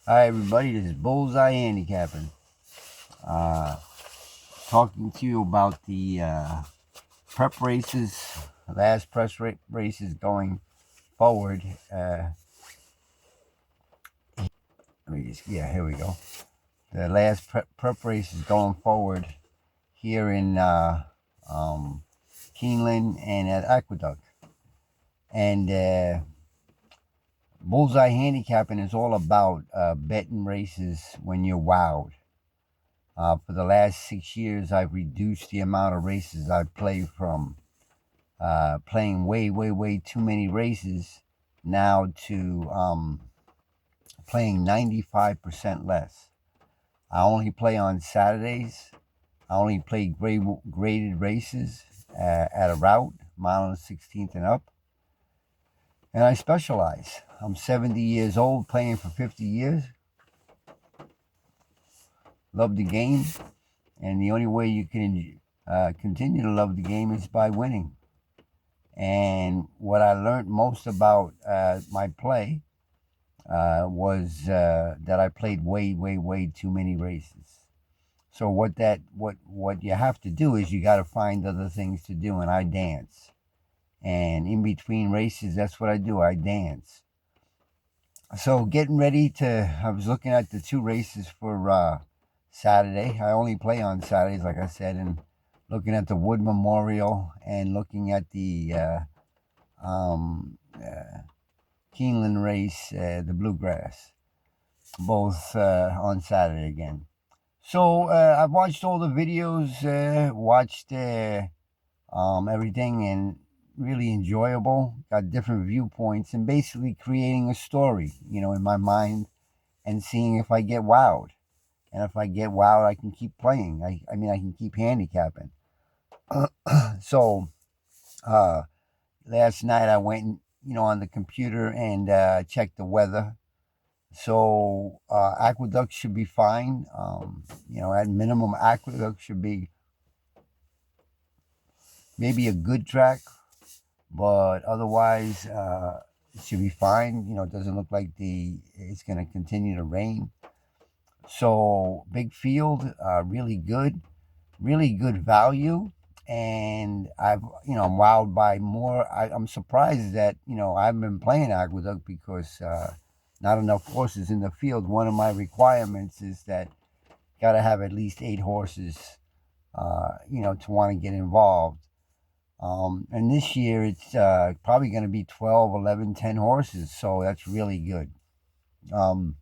Hi everybody, this is Bullseye Handicapping. Uh, Talking to you about the prep races, last races going forward. Here we go. The last prep races going forward here in um, Keeneland and at Aqueduct. And Bullseye Handicapping is all about betting races when you're wowed. For the last 6 years, I've reduced the amount of races I play from playing way too many races now to playing 95% less. I only play on Saturdays. I only play graded races at a route, mile and 16th and up. And I specialize. I'm 70 years old, playing for 50 years. Love the game. And the only way you can continue to love the game is by winning. And what I learned most about my play was that I played way too many races. So what you have to do is you got to find other things to do, and I dance. And in between races, that's what I do. I dance. So getting ready to, I was looking at the two races for Saturday. I only play on Saturdays, like I said, and looking at the Wood Memorial and looking at the um, uh, Keeneland race, the Bluegrass, both on Saturday again. So I've watched all the videos, watched everything, and really enjoyable. Got different viewpoints and basically creating a story, in my mind and seeing if I get wowed. And if I get wowed, I can keep playing. I mean, I can keep handicapping. So uh, last night I went, on the computer and checked the weather. So Aqueduct should be fine. At minimum, Aqueduct should be maybe a good track, but otherwise it should be fine. It doesn't look like it's going to continue to rain. So big field, really good value. And I'm wowed by more. I'm surprised that, I've been playing Aqueduct because not enough horses in the field. One of my requirements is that got to have at least 8 horses, to want to get involved. And this year it's probably going to be 12, 11, 10 horses. So that's really good. Um,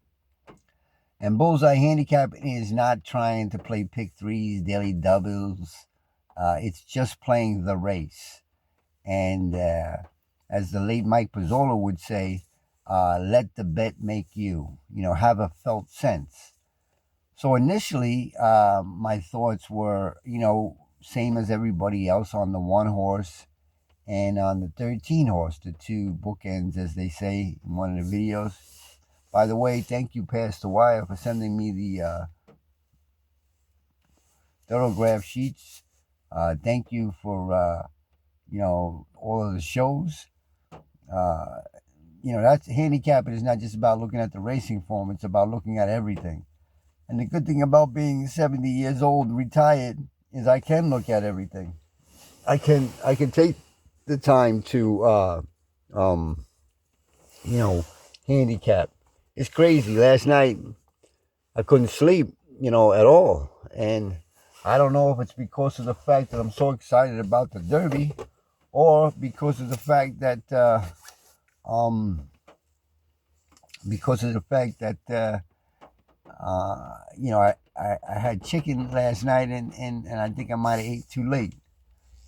and Bullseye Handicap is not trying to play pick threes, daily doubles. It's just playing the race. And as the late Mike Pizzola would say, let the bet make you, have a felt sense. So initially, my thoughts were, same as everybody else on the 1 horse and on the 13 horse, the two bookends, as they say in one of the videos. By the way, thank you, Pastor Wire, for sending me the photograph sheets. Thank you for, all of the shows. Uh, that's handicapping is not just about looking at the racing form, it's about looking at everything. And the good thing about being 70 years old and retired is I can look at everything. I can take the time to um, handicap. It's crazy. Last night I couldn't sleep, at all. And I don't know if it's because of the fact that I'm so excited about the Derby or because of the fact that um I had chicken last night and I think I might have ate too late.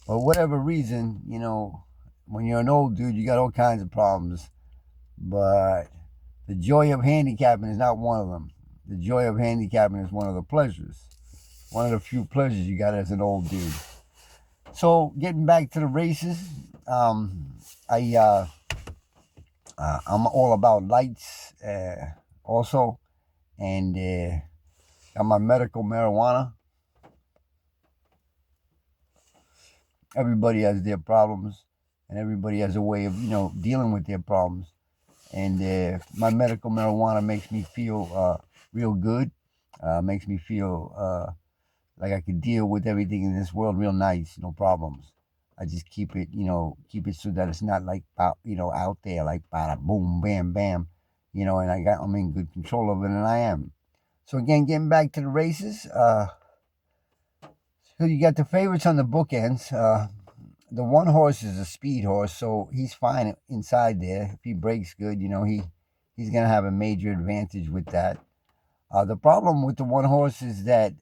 For whatever reason, when you're an old dude, you got all kinds of problems. But the joy of handicapping is not one of them. The joy of handicapping is one of the pleasures. One of the few pleasures you got as an old dude. So getting back to the races, I I'm all about lights also, and got my medical marijuana. Everybody has their problems, and everybody has a way of dealing with their problems. and my medical marijuana makes me feel real good. Makes me feel like I can deal with everything in this world real nice, no problems. I just keep it, keep it so that it's not like out there like bada boom, bam, bam, and I'm in good control of it, and I am. So again, getting back to the races, so you got the favorites on the bookends. The one horse is a speed horse, so he's fine inside there. If he breaks good, he's gonna have a major advantage with that. The problem with the one horse is that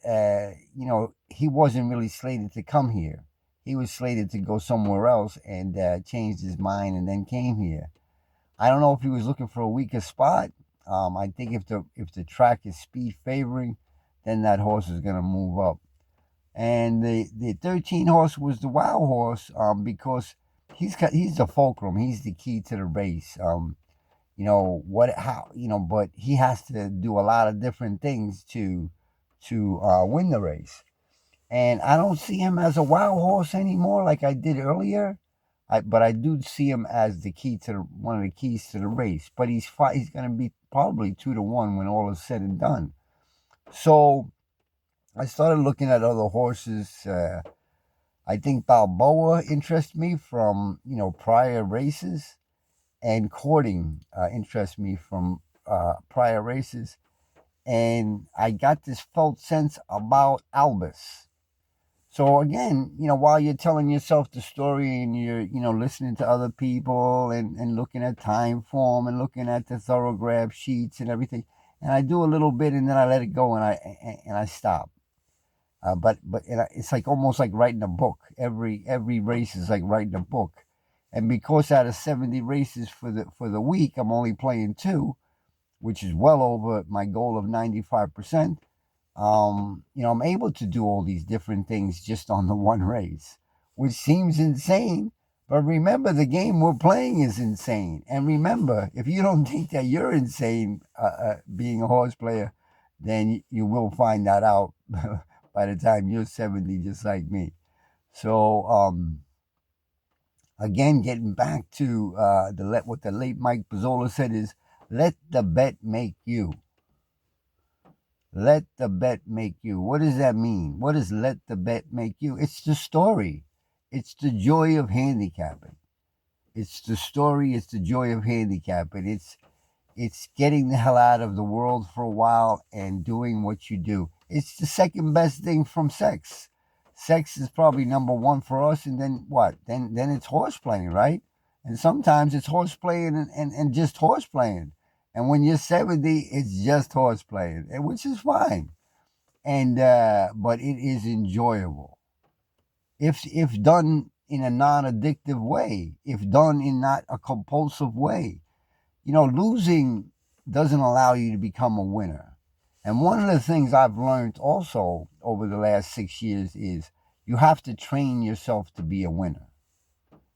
he wasn't really slated to come here. He was slated to go somewhere else and changed his mind and then came here. I don't know if he was looking for a weaker spot. I think if the track is speed favoring, then that horse is gonna move up. And the 13 horse was the wow horse because he's the fulcrum. He's the key to the race. But he has to do a lot of different things to win the race. And I don't see him as a wow horse anymore like I did earlier. But I do see him as the key to one of the keys to the race. But he's going to be probably 2-1 when all is said and done. So I started looking at other horses. I think Balboa interests me from prior races, and Courting interests me from prior races. And I got this felt sense about Albus. So again, while you're telling yourself the story and you're listening to other people and looking at time form and looking at the thoroughgrab sheets and everything, and I do a little bit and then I let it go and I stop. But it's like almost like writing a book. Every race is like writing a book, and because out of 70 races for the week, I'm only playing 2, which is well over my goal of 95%. I'm able to do all these different things just on the one race, which seems insane. But remember, the game we're playing is insane. And remember, if you don't think that you're insane being a horse player, then you will find that out by the time you're 70, just like me. So, again, getting back to what the late Mike Pizzola said is, let the bet make you. Let the bet make you. What does that mean? What does let the bet make you? It's the story. It's the joy of handicapping. It's the story. It's the joy of handicapping. It's getting the hell out of the world for a while and doing what you do. It's the second best thing from sex. Sex is probably number one for us, and then what? Then it's horse playing, right? And sometimes it's horse playing and just horse playing. And when you're 70, it's just horse playing, which is fine. And but it is enjoyable if done in a non-addictive way, if done in not a compulsive way. Losing doesn't allow you to become a winner. And one of the things I've learned also over the last 6 years is you have to train yourself to be a winner.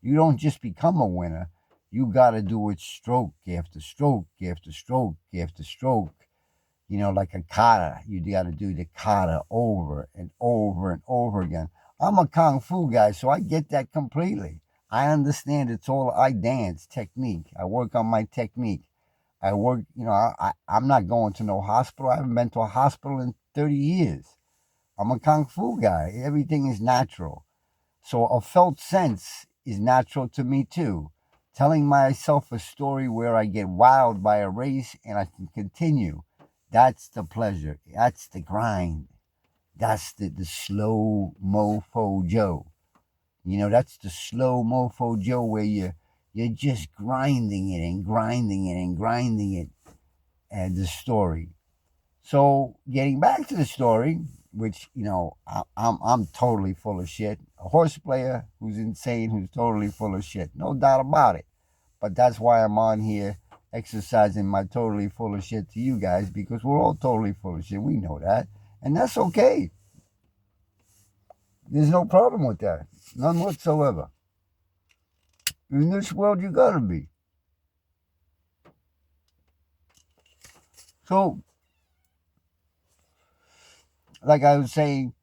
You don't just become a winner. You got to do it stroke after stroke after stroke after stroke. Like a kata. You got to do the kata over and over and over again. I'm a kung fu guy, so I get that completely. I understand I dance technique. I work on my technique. I work, I'm not going to no hospital. I haven't been to a hospital in 30 years. I'm a kung fu guy. Everything is natural. So a felt sense is natural to me too. Telling myself a story where I get wowed by a race and I can continue. That's the pleasure. That's the grind. That's the slow mofo Joe. That's the slow mofo Joe where you're just grinding it and grinding it and grinding it, and the story. So getting back to the story, which I'm totally full of shit. A horse player who's insane, who's totally full of shit, no doubt about it. But that's why I'm on here exercising my totally full of shit to you guys, because we're all totally full of shit. We know that, and that's okay. There's no problem with that, none whatsoever. In this world, you gotta be. So, like I was saying,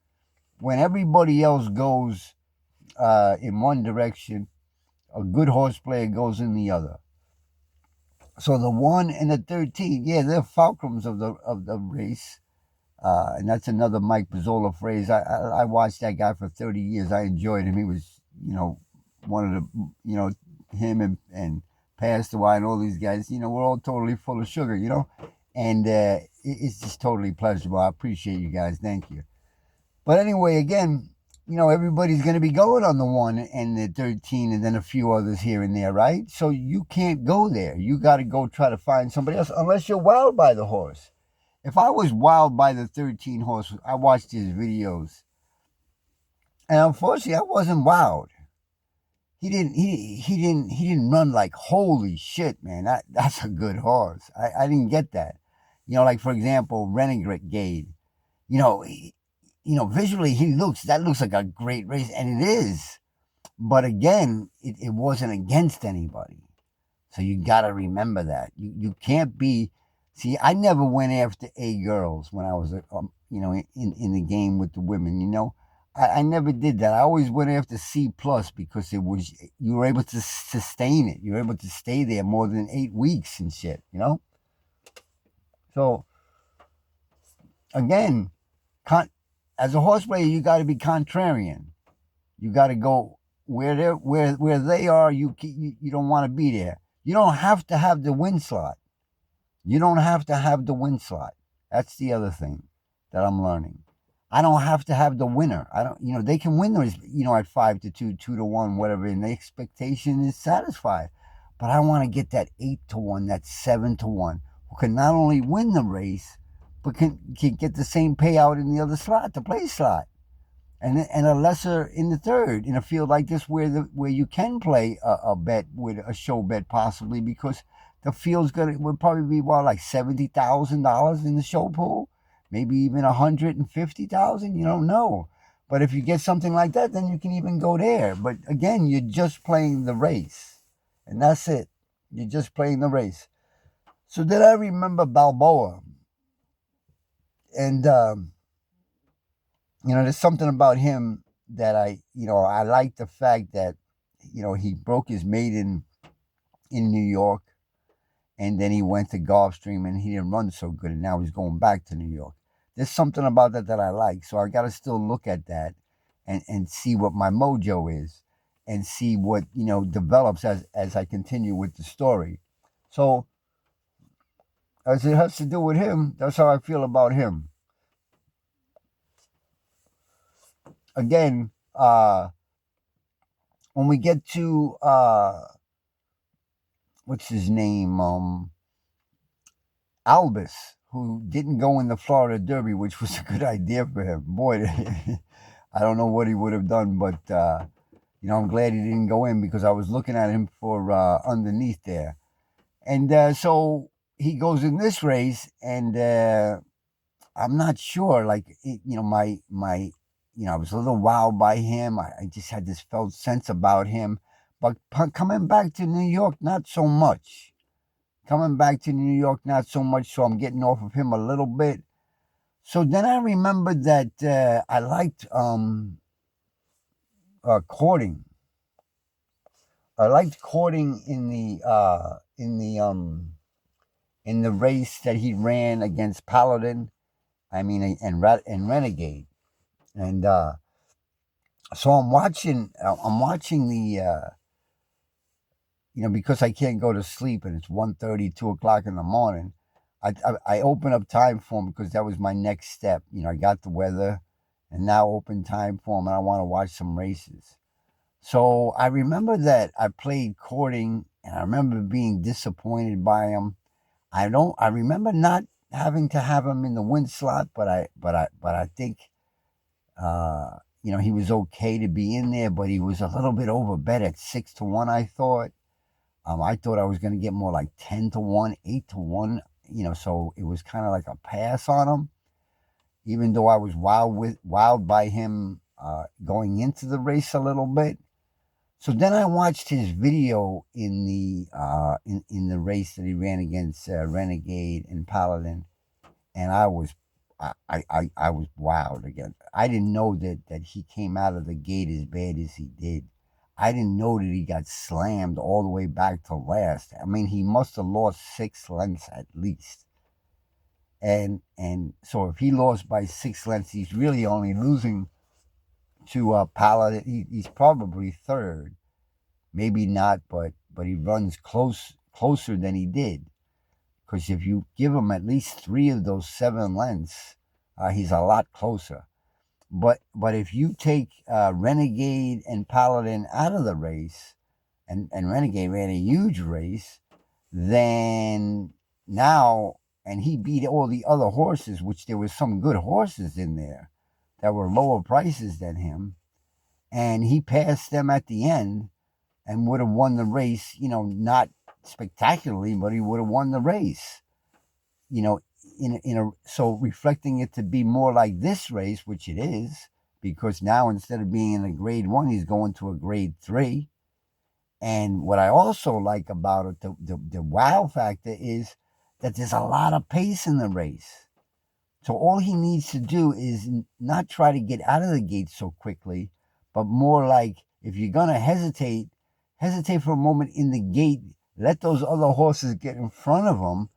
when everybody else goes in one direction, a good horse player goes in the other. So the 1 and the 13, yeah, they're fulcrums of the race. And that's another Mike Pizzola phrase. I watched that guy for 30 years. I enjoyed him. He was, one of the, him and Pastor Y and all these guys, we're all totally full of sugar, and it's just totally pleasurable. I appreciate you guys. Thank you. But anyway, again, everybody's going to be going on the 1 and the 13 and then a few others here and there, right? So you can't go there. You got to go try to find somebody else unless you're wild by the horse. If I was wild by the 13 horse, I watched his videos. And unfortunately, I wasn't wild. He didn't run like holy shit, man. That's a good horse. I didn't get that. Like for example, Renegade. You know, he, visually that looks like a great race, and it is. But again, it wasn't against anybody. So you got to remember that. You can't be. See, I never went after A girls when I was, in the game with the women. I never did that. I always went after C plus because you were able to sustain it. You were able to stay there more than 8 weeks and shit. So again, as a horse player, you got to be contrarian. You got to go where they are. You don't want to be there. You don't have to have the win slot. You don't have to have the win slot. That's the other thing that I'm learning. I don't have to have the winner. I don't. They can win those. At 5-2, 2-1, whatever, and the expectation is satisfied. But I want to get that 8-1, that 7-1, who can not only win the race, but can get the same payout in the other slot, the play slot, and a lesser in the third in a field like this where you can play a bet with a show bet possibly because the field's would probably be like $70,000 in the show pool, maybe even 150,000. You don't know, but if you get something like that, then you can even go there. But again, you're just playing the race, and that's it. You're just playing the race. So then I remember Balboa, and there's something about him that I like the fact that, he broke his maiden in New York, and then he went to Gulfstream and he didn't run so good, and now he's going back to New York. There's something about that I like, so I got to still look at that and see what my mojo is and see what, develops as I continue with the story. So as it has to do with him, that's how I feel about him. Again, when we get to what's his name, Albus, who didn't go in the Florida Derby, which was a good idea for him. Boy, I don't know what he would have done, but I'm glad he didn't go in because I was looking at him for underneath there, and so he goes in this race, and I'm not sure. Like my I was a little wowed by him. I just had this felt sense about him, but coming back to New York, not so much. Coming back to New York, not so much. So I'm getting off of him a little bit. So then I remembered that I liked courting. I liked courting in the race that he ran against Paladin. I mean, and Renegade, and so I'm watching. I'm watching the. Because I can't go to sleep and it's 1:30, 2 o'clock in the morning. I open up time for him because that was my next step. I got the weather, and now open time for him, and I want to watch some races. So I remember that I played courting, and I remember being disappointed by him. I remember not having to have him in the win slot, but I think he was okay to be in there, but he was a little bit overbet at 6-1. I thought I was going to get more like 10-1, 8-1. So it was kind of like a pass on him, even though I was wowed by him going into the race a little bit. So then I watched his video in the race that he ran against Renegade and Paladin, and I was wowed again. I didn't know that he came out of the gate as bad as he did. I didn't know that he got slammed all the way back to last. I mean, he must have lost 6 lengths at least. And so if he lost by 6 lengths, he's really only losing to Paladin. He's probably third, maybe not, but he runs closer than he did. Because if you give him at least 3 of those 7 lengths, he's a lot closer. But if you take Renegade and Paladin out of the race, and Renegade ran a huge race, then now, and he beat all the other horses, which there was some good horses in there that were lower prices than him, and he passed them at the end and would have won the race, not spectacularly, but he would have won the race. So reflecting it to be more like this race, which it is, because now instead of being in a grade 1, he's going to a grade 3. And what I also like about it, the wow factor, is that there's a lot of pace in the race. So all he needs to do is not try to get out of the gate so quickly, but more like, if you're going to hesitate for a moment in the gate, let those other horses get in front of him.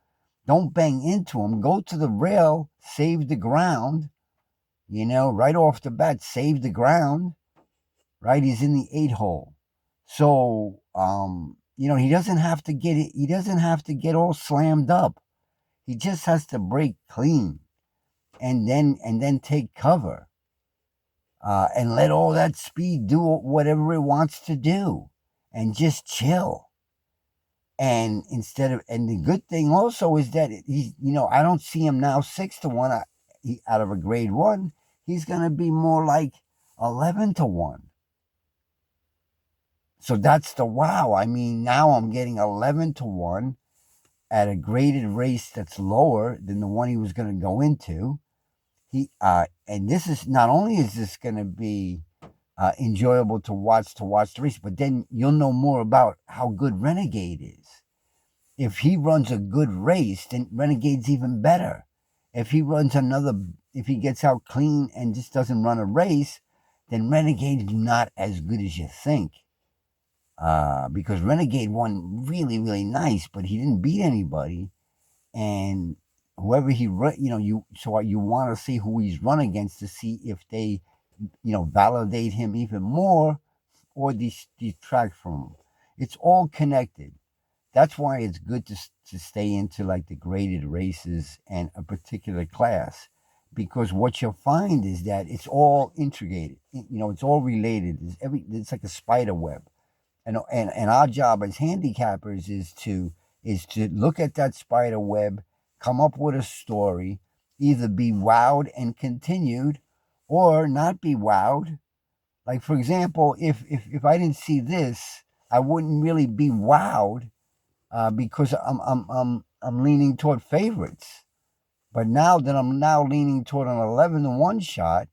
Don't bang into him. Go to the rail, save the ground, right off the bat, save the ground, right? He's in the 8 hole. So, he doesn't have to get it. He doesn't have to get all slammed up. He just has to break clean and then take cover, and let all that speed do whatever it wants to do, and just chill. And the good thing also is that he's, I don't see him now 6-1 out of a grade 1. He's going to be more like 11-1. So that's the wow. I mean, now I'm getting 11-1 at a graded race that's lower than the one he was going to go into. And this is, not only is this going to be enjoyable to watch the race, but then you'll know more about how good Renegade is. If he runs a good race, then Renegade's even better. If he gets out clean and just doesn't run a race, then Renegade's not as good as you think. Because Renegade won really, really nice, but he didn't beat anybody. And whoever he run, you want to see who he's run against to see if they, validate him even more or detract from him. It's all connected. That's why it's good to stay into like the graded races and a particular class, because what you'll find is that it's all integrated. It's all related. It's like a spider web. And our job as handicappers is to look at that spider web, come up with a story, either be wowed and continued, or not be wowed. Like, for example, if I didn't see this, I wouldn't really be wowed, because I'm leaning toward favorites. But now that I'm leaning toward an 11-1 shot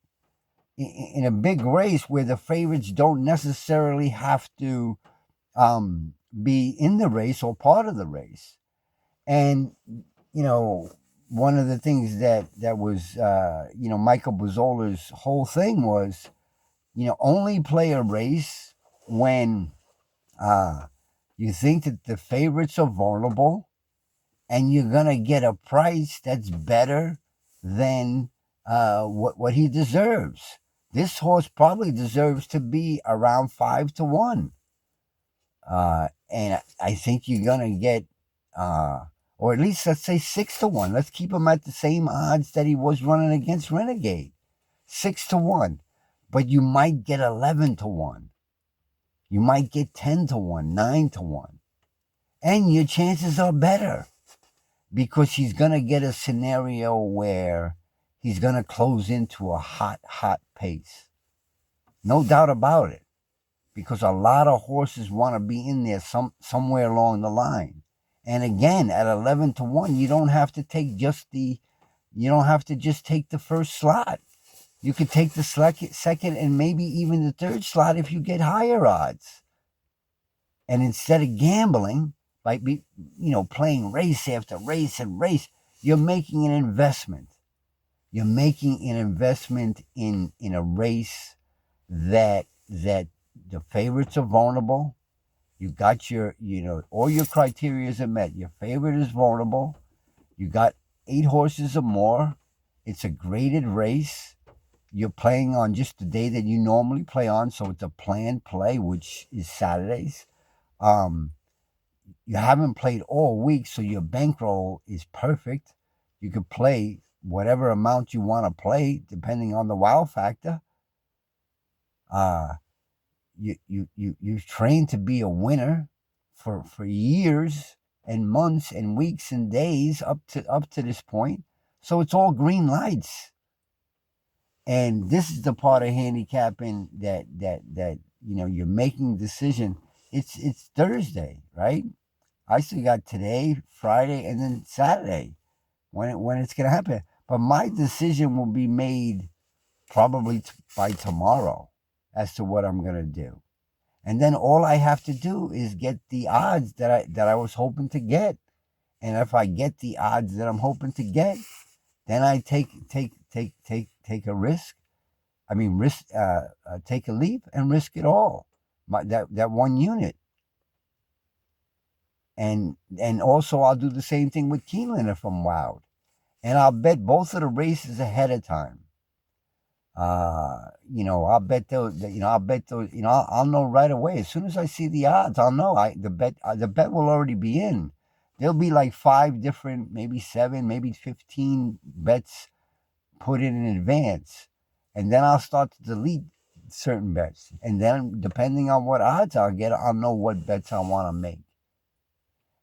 in a big race where the favorites don't necessarily have to be in the race or part of the race. And one of the things that was Michael Bozzola's whole thing was, only play a race when you think that the favorites are vulnerable and you're gonna get a price that's better than what he deserves. This horse probably deserves to be around 5-1. And I think you're gonna get, or at least let's say 6-1. Let's keep him at the same odds that he was running against Renegade, 6-1. But you might get 11-1. You might get 10-1, 9-1, and your chances are better because he's gonna get a scenario where he's gonna close into a hot pace. No doubt about it. Because a lot of horses want to be in there somewhere along the line. And again, at 11-1, you don't have to just take the first slot. You could take the second and maybe even the third slot if you get higher odds. And instead of gambling, by playing race after race and race, you're making an investment. You're making an investment in a race that the favorites are vulnerable. You got your, all your criteria are met. Your favorite is vulnerable. You got 8 horses or more. It's a graded race. You're playing on just the day that you normally play on, so it's a planned play, which is Saturdays. Um, you haven't played all week, so your bankroll is perfect. You could play whatever amount you want to play, depending on the wow factor. Uh, you've trained to be a winner for years and months and weeks and days up to this point. So it's all green lights. And this is the part of handicapping that you're making a decision. It's Thursday, right? I still got today, Friday, and then Saturday when it's gonna happen. But my decision will be made probably by tomorrow as to what I'm gonna do. And then all I have to do is get the odds that I was hoping to get. And if I get the odds that I'm hoping to get, then I take a risk. I mean, take a leap and risk it all. That one unit. And also I'll do the same thing with Keeneland if I'm wowed, and I'll bet both of the races ahead of time. I'll bet those. I'll bet those. I'll know right away as soon as I see the odds. I'll know. The bet will already be in. There'll be like 5 different, maybe 7, maybe 15 bets put in advance, and then I'll start to delete certain bets, and then depending on what odds I'll get, I'll know what bets I want to make.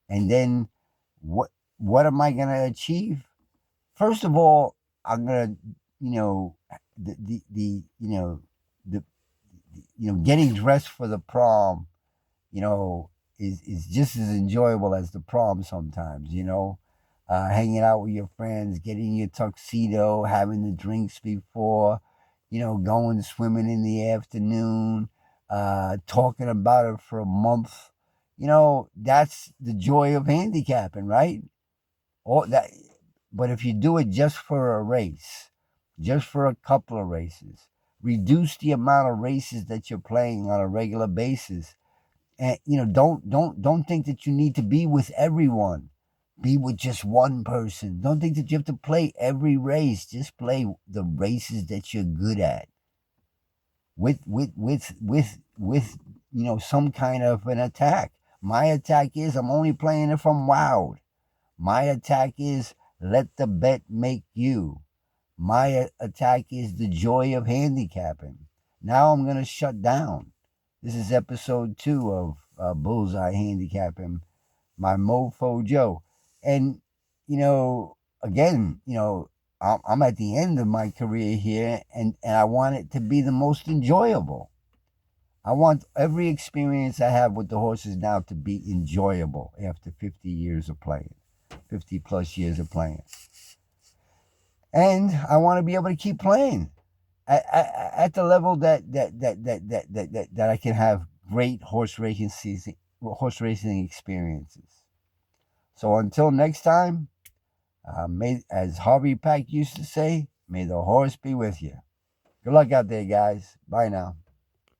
And then what am I gonna achieve? First of all, I'm gonna, the the getting dressed for the prom, is just as enjoyable as the prom sometimes. Hanging out with your friends, getting your tuxedo, having the drinks before, going swimming in the afternoon, talking about it for a month. That's the joy of handicapping, right? All that, but if you do it just for a race, just for a couple of races, reduce the amount of races that you're playing on a regular basis, and don't think that you need to be with everyone. Be with just one person. Don't think that you have to play every race. Just play the races that you're good at. With some kind of an attack. My attack is I'm only playing if I'm wowed. My attack is let the bet make you. My attack is the joy of handicapping. Now I'm going to shut down. This is episode 2 of Bullseye Handicapping, my mofo Joe. And, again, I'm at the end of my career here, and I want it to be the most enjoyable. I want every experience I have with the horses now to be enjoyable after 50 years of playing, 50 plus years of playing. And I want to be able to keep playing at the level that I can have great horse racing experiences. So until next time, as Harvey Pack used to say, may the horse be with you. Good luck out there, guys. Bye now.